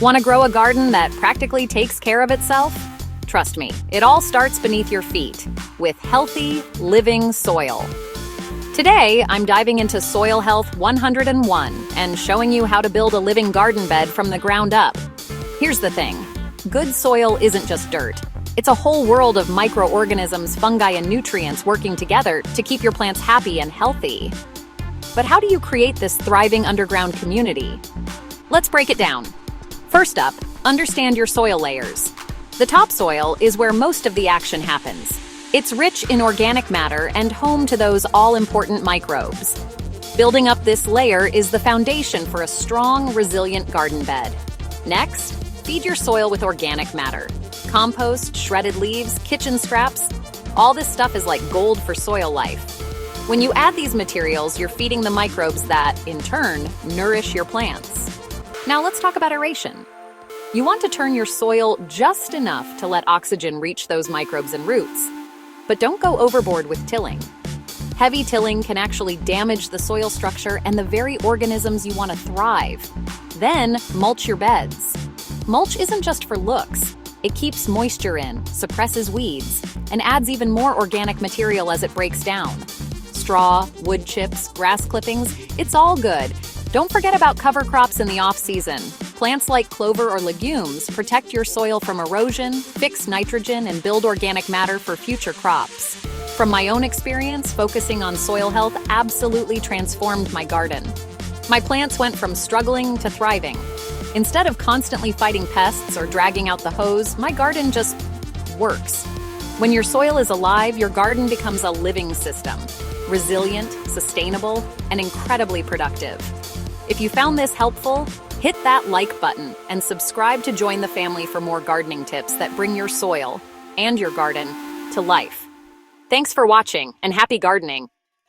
Want to grow a garden that practically takes care of itself? Trust me, it all starts beneath your feet with healthy, living soil. Today, I'm diving into Soil Health 101 and showing you how to build a living garden bed from the ground up. Here's the thing, good soil isn't just dirt. It's a whole world of microorganisms, fungi, and nutrients working together to keep your plants happy and healthy. But how do you create this thriving underground community? Let's break it down. First up, understand your soil layers. The topsoil is where most of the action happens. It's rich in organic matter and home to those all-important microbes. Building up this layer is the foundation for a strong, resilient garden bed. Next, feed your soil with organic matter. Compost, shredded leaves, kitchen scraps, all this stuff is like gold for soil life. When you add these materials, you're feeding the microbes that, in turn, nourish your plants. Now let's talk about aeration. You want to turn your soil just enough to let oxygen reach those microbes and roots. But don't go overboard with tilling. Heavy tilling can actually damage the soil structure and the very organisms you want to thrive. Then, mulch your beds. Mulch isn't just for looks. It keeps moisture in, suppresses weeds, and adds even more organic material as it breaks down. Straw, wood chips, grass clippings, it's all good. Don't forget about cover crops in the off-season. Plants like clover or legumes protect your soil from erosion, fix nitrogen, and build organic matter for future crops. From my own experience, focusing on soil health absolutely transformed my garden. My plants went from struggling to thriving. Instead of constantly fighting pests or dragging out the hose, my garden just works. When your soil is alive, your garden becomes a living system. Resilient, sustainable, and incredibly productive. If you found this helpful, hit that like button and subscribe to join the family for more gardening tips that bring your soil and your garden to life. Thanks for watching and happy gardening!